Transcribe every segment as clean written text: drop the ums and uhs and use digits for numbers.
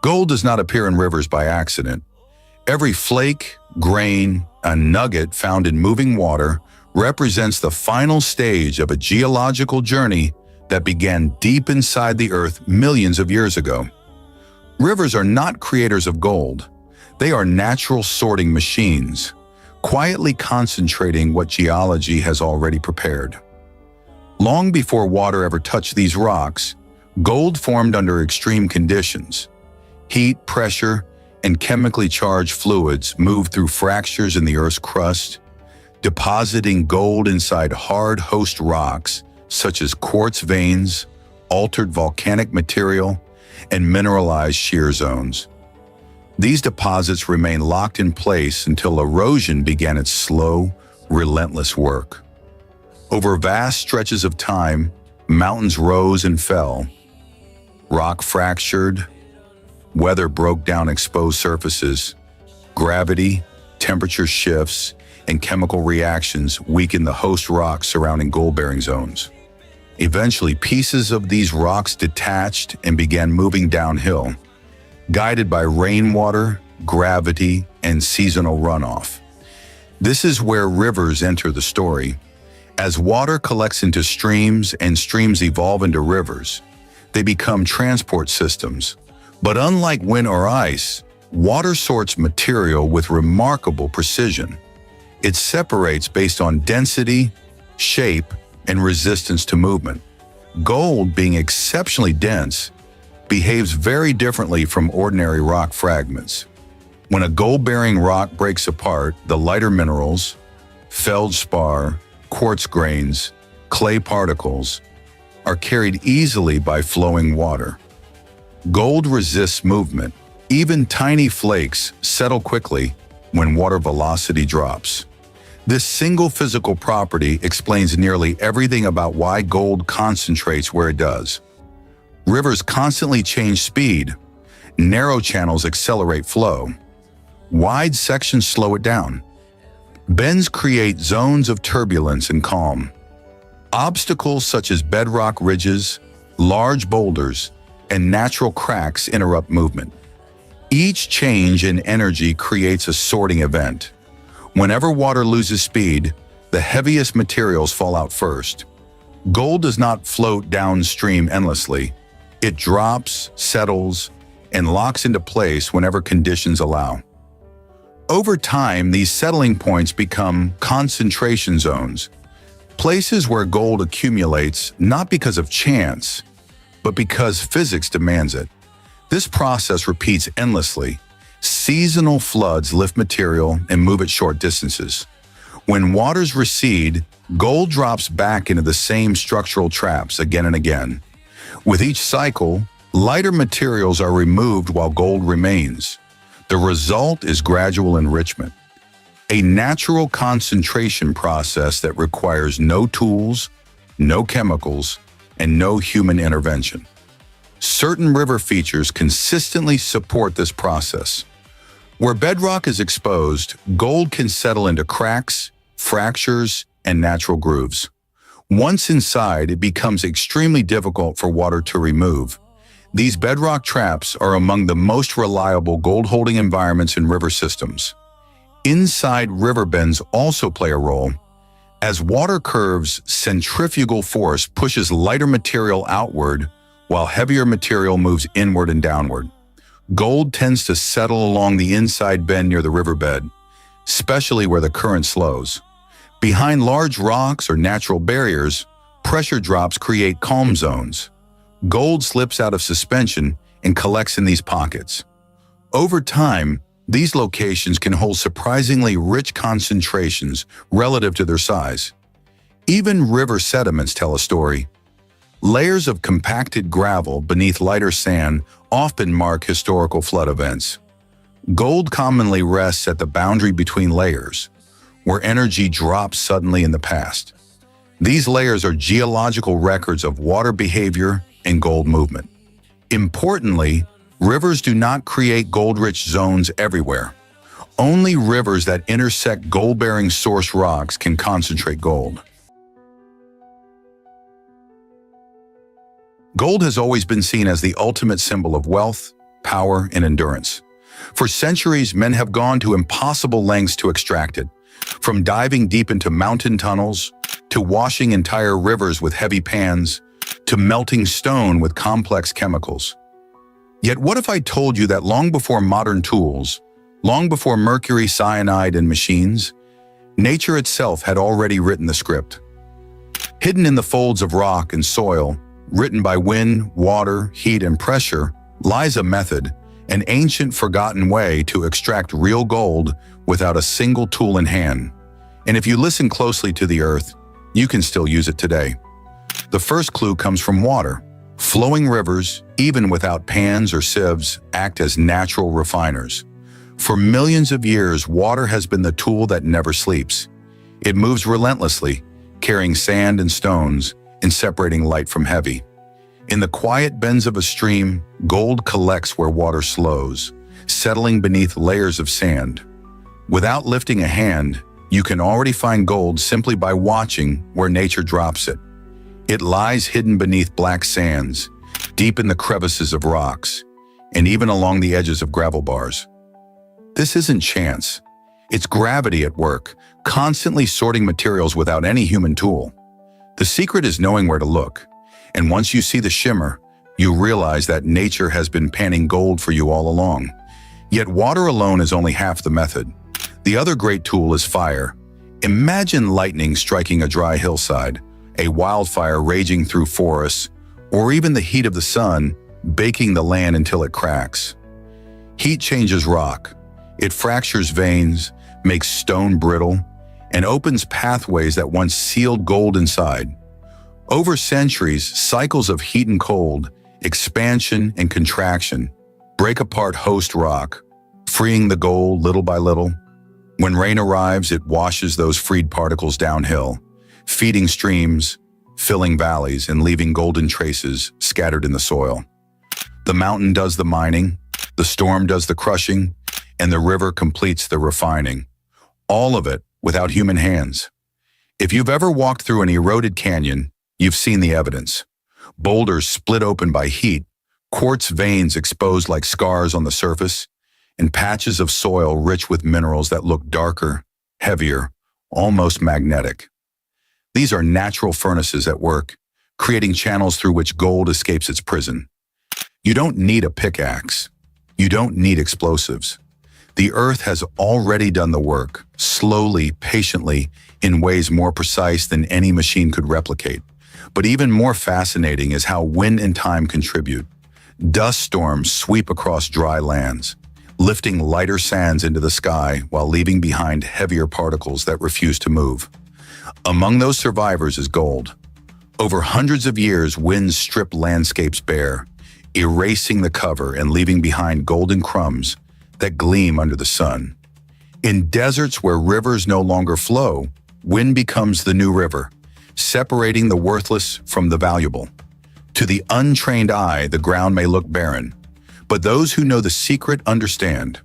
Gold does not appear in rivers by accident. Every flake, grain, and nugget found in moving water represents the final stage of a geological journey that began deep inside the earth millions of years ago. Rivers are not creators of gold. They are natural sorting machines, quietly concentrating what geology has already prepared. Long before water ever touched these rocks, gold formed under extreme conditions. Heat, pressure, and chemically charged fluids moved through fractures in the Earth's crust, depositing gold inside hard host rocks such as quartz veins, altered volcanic material, and mineralized shear zones. These deposits remained locked in place until erosion began its slow, relentless work. Over vast stretches of time, mountains rose and fell. Rock fractured, weather broke down exposed surfaces, gravity, temperature shifts, and chemical reactions weakened the host rocks surrounding gold-bearing zones. Eventually, pieces of these rocks detached and began moving downhill, guided by rainwater, gravity, and seasonal runoff. This is where rivers enter the story. As water collects into streams and streams evolve into rivers, they become transport systems. But unlike wind or ice, water sorts material with remarkable precision. It separates based on density, shape, and resistance to movement. Gold, being exceptionally dense, behaves very differently from ordinary rock fragments. When a gold-bearing rock breaks apart, the lighter minerals, feldspar, quartz grains, clay particles, are carried easily by flowing water. Gold resists movement. Even tiny flakes settle quickly when water velocity drops. This single physical property explains nearly everything about why gold concentrates where it does. Rivers constantly change speed. Narrow channels accelerate flow. Wide sections slow it down. Bends create zones of turbulence and calm. Obstacles such as bedrock ridges, large boulders, and natural cracks interrupt movement. Each change in energy creates a sorting event. Whenever water loses speed, the heaviest materials fall out first. Gold does not float downstream endlessly. It drops, settles, and locks into place whenever conditions allow. Over time, these settling points become concentration zones, places where gold accumulates not because of chance, but because physics demands it. This process repeats endlessly. Seasonal floods lift material and move it short distances. When waters recede, gold drops back into the same structural traps again and again. With each cycle, lighter materials are removed while gold remains. The result is gradual enrichment, a natural concentration process that requires no tools, no chemicals, and no human intervention. Certain river features consistently support this process. Where bedrock is exposed, gold can settle into cracks, fractures, and natural grooves. Once inside, it becomes extremely difficult for water to remove. These bedrock traps are among the most reliable gold-holding environments in river systems. Inside river bends also play a role. As water curves, centrifugal force pushes lighter material outward, while heavier material moves inward and downward. Gold tends to settle along the inside bend near the riverbed, especially where the current slows. Behind large rocks or natural barriers, pressure drops create calm zones. Gold slips out of suspension and collects in these pockets. Over time, these locations can hold surprisingly rich concentrations relative to their size. Even river sediments tell a story. Layers of compacted gravel beneath lighter sand often mark historical flood events. Gold commonly rests at the boundary between layers, where energy drops suddenly in the past. These layers are geological records of water behavior and gold movement. Importantly, rivers do not create gold-rich zones everywhere. Only rivers that intersect gold-bearing source rocks can concentrate gold. Gold has always been seen as the ultimate symbol of wealth, power, and endurance. For centuries, men have gone to impossible lengths to extract it, from diving deep into mountain tunnels, to washing entire rivers with heavy pans, to melting stone with complex chemicals. Yet what if I told you that long before modern tools, long before mercury, cyanide, and machines, nature itself had already written the script? Hidden in the folds of rock and soil, written by wind, water, heat, and pressure, lies a method, an ancient forgotten way to extract real gold without a single tool in hand. And if you listen closely to the earth, you can still use it today. The first clue comes from water. Flowing rivers, even without pans or sieves, act as natural refiners. For millions of years, water has been the tool that never sleeps. It moves relentlessly, carrying sand and stones and separating light from heavy. In the quiet bends of a stream, gold collects where water slows, settling beneath layers of sand. Without lifting a hand, you can already find gold simply by watching where nature drops it. It lies hidden beneath black sands, deep in the crevices of rocks, and even along the edges of gravel bars. This isn't chance. It's gravity at work, constantly sorting materials without any human tool. The secret is knowing where to look, and once you see the shimmer, you realize that nature has been panning gold for you all along. Yet water alone is only half the method. The other great tool is fire. Imagine lightning striking a dry hillside, a wildfire raging through forests, or even the heat of the sun baking the land until it cracks. Heat changes rock. It fractures veins, makes stone brittle, and opens pathways that once sealed gold inside. Over centuries, cycles of heat and cold, expansion and contraction, break apart host rock, freeing the gold little by little. When rain arrives, it washes those freed particles downhill, feeding streams, filling valleys, and leaving golden traces scattered in the soil. The mountain does the mining, the storm does the crushing, and the river completes the refining. All of it without human hands. If you've ever walked through an eroded canyon, you've seen the evidence. Boulders split open by heat, quartz veins exposed like scars on the surface, and patches of soil rich with minerals that look darker, heavier, almost magnetic. These are natural furnaces at work, creating channels through which gold escapes its prison. You don't need a pickaxe. You don't need explosives. The earth has already done the work, slowly, patiently, in ways more precise than any machine could replicate. But even more fascinating is how wind and time contribute. Dust storms sweep across dry lands, lifting lighter sands into the sky while leaving behind heavier particles that refuse to move. Among those survivors is gold. Over hundreds of years, winds strip landscapes bare, erasing the cover and leaving behind golden crumbs that gleam under the sun. In deserts where rivers no longer flow, wind becomes the new river, separating the worthless from the valuable. To the untrained eye, the ground may look barren, but those who know the secret understand.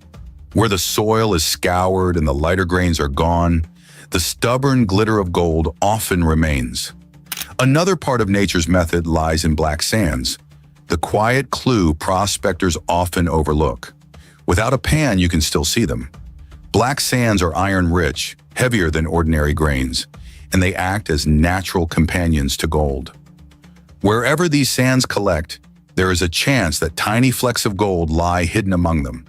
Where the soil is scoured and the lighter grains are gone, the stubborn glitter of gold often remains. Another part of nature's method lies in black sands, the quiet clue prospectors often overlook. Without a pan, you can still see them. Black sands are iron-rich, heavier than ordinary grains, and they act as natural companions to gold. Wherever these sands collect, there is a chance that tiny flecks of gold lie hidden among them.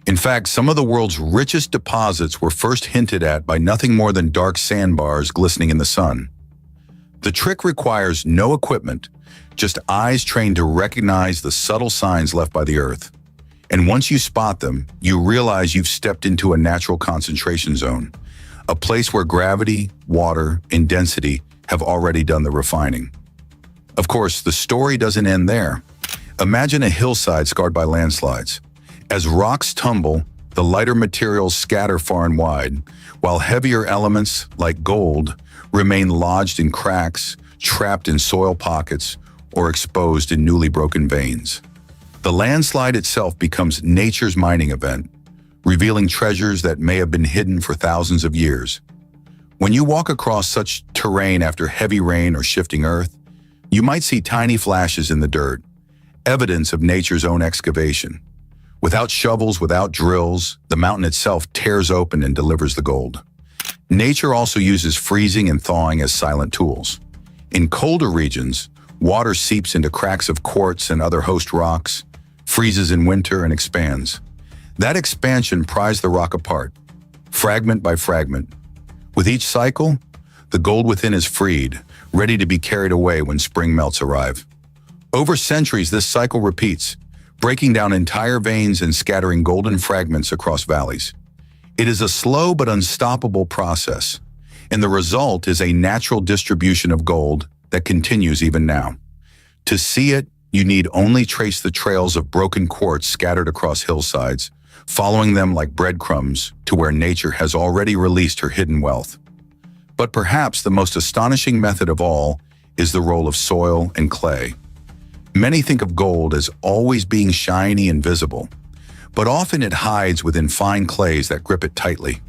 In fact, some of the world's richest deposits were first hinted at by nothing more than dark sandbars glistening in the sun. The trick requires no equipment, just eyes trained to recognize the subtle signs left by the earth. And once you spot them, you realize you've stepped into a natural concentration zone, a place where gravity, water, and density have already done the refining. Of course, the story doesn't end there. Imagine a hillside scarred by landslides. As rocks tumble, the lighter materials scatter far and wide, while heavier elements, like gold, remain lodged in cracks, trapped in soil pockets, or exposed in newly broken veins. The landslide itself becomes nature's mining event, revealing treasures that may have been hidden for thousands of years. When you walk across such terrain after heavy rain or shifting earth, you might see tiny flashes in the dirt, evidence of nature's own excavation. Without shovels, without drills, the mountain itself tears open and delivers the gold. Nature also uses freezing and thawing as silent tools. In colder regions, water seeps into cracks of quartz and other host rocks, freezes in winter and expands. That expansion pries the rock apart, fragment by fragment. With each cycle, the gold within is freed, ready to be carried away when spring melts arrive. Over centuries, this cycle repeats, breaking down entire veins and scattering golden fragments across valleys. It is a slow but unstoppable process, and the result is a natural distribution of gold that continues even now. To see it, you need only trace the trails of broken quartz scattered across hillsides, following them like breadcrumbs to where nature has already released her hidden wealth. But perhaps the most astonishing method of all is the role of soil and clay. Many think of gold as always being shiny and visible, but often it hides within fine clays that grip it tightly.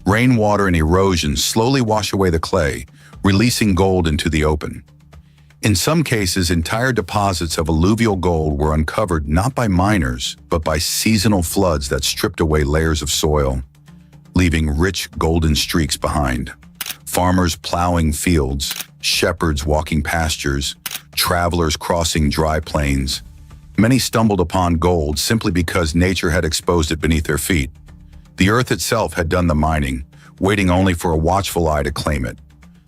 Rainwater and erosion slowly wash away the clay, releasing gold into the open. In some cases, entire deposits of alluvial gold were uncovered not by miners, but by seasonal floods that stripped away layers of soil, leaving rich golden streaks behind. Farmers plowing fields, shepherds walking pastures, travelers crossing dry plains. Many stumbled upon gold simply because nature had exposed it beneath their feet. The earth itself had done the mining, waiting only for a watchful eye to claim it.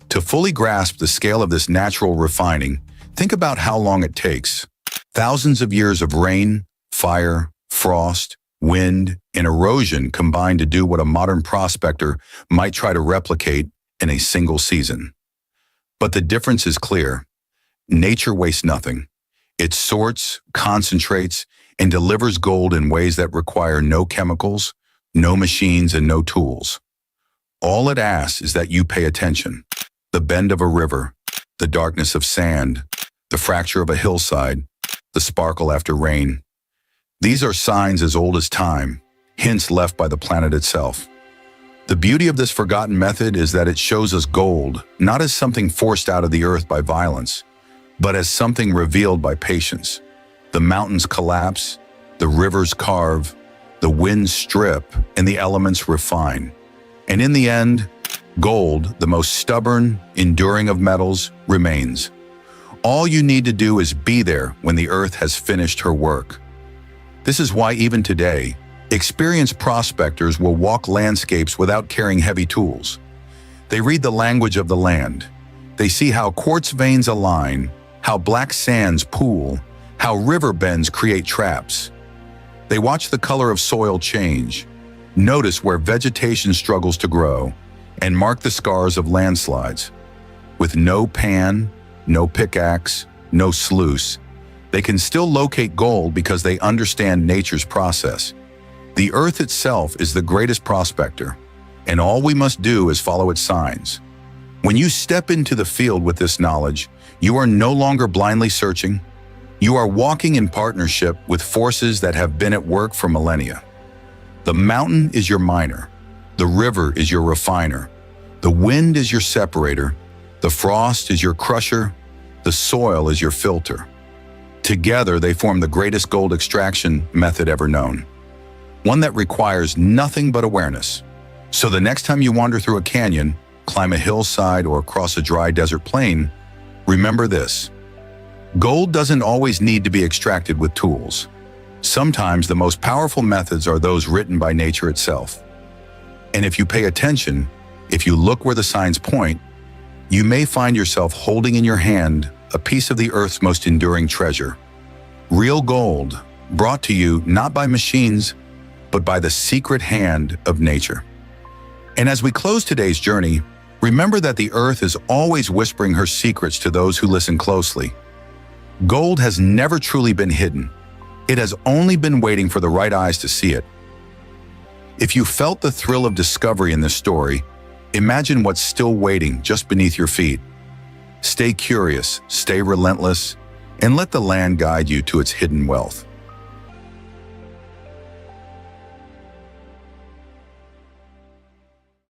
To fully grasp the scale of this natural refining, think about how long it takes. Thousands of years of rain, fire, frost, wind, and erosion combined to do what a modern prospector might try to replicate in a single season. But the difference is clear. Nature wastes nothing. It sorts, concentrates, and delivers gold in ways that require no chemicals, no machines, and no tools. All it asks is that you pay attention. The bend of a river, the darkness of sand, the fracture of a hillside, the sparkle after rain. These are signs as old as time, hints left by the planet itself. The beauty of this forgotten method is that it shows us gold, not as something forced out of the earth by violence, but as something revealed by patience. The mountains collapse, the rivers carve, the winds strip, and the elements refine. And in the end, gold, the most stubborn, enduring of metals, remains. All you need to do is be there when the earth has finished her work. This is why even today, experienced prospectors will walk landscapes without carrying heavy tools. They read the language of the land. They see how quartz veins align, how black sands pool, how river bends create traps. They watch the color of soil change, notice where vegetation struggles to grow, and mark the scars of landslides. With no pan, no pickaxe, no sluice, they can still locate gold because they understand nature's process. The earth itself is the greatest prospector, and all we must do is follow its signs. When you step into the field with this knowledge, you are no longer blindly searching. You are walking in partnership with forces that have been at work for millennia. The mountain is your miner. The river is your refiner. The wind is your separator. The frost is your crusher. The soil is your filter. Together, they form the greatest gold extraction method ever known. One that requires nothing but awareness. So the next time you wander through a canyon, climb a hillside, or cross a dry desert plain, remember this. Gold doesn't always need to be extracted with tools. Sometimes the most powerful methods are those written by nature itself. And if you pay attention, if you look where the signs point, you may find yourself holding in your hand a piece of the earth's most enduring treasure. Real gold, brought to you not by machines, but by the secret hand of nature. And as we close today's journey, remember that the earth is always whispering her secrets to those who listen closely. Gold has never truly been hidden. It has only been waiting for the right eyes to see it. If you felt the thrill of discovery in this story, imagine what's still waiting just beneath your feet. Stay curious, stay relentless, and let the land guide you to its hidden wealth.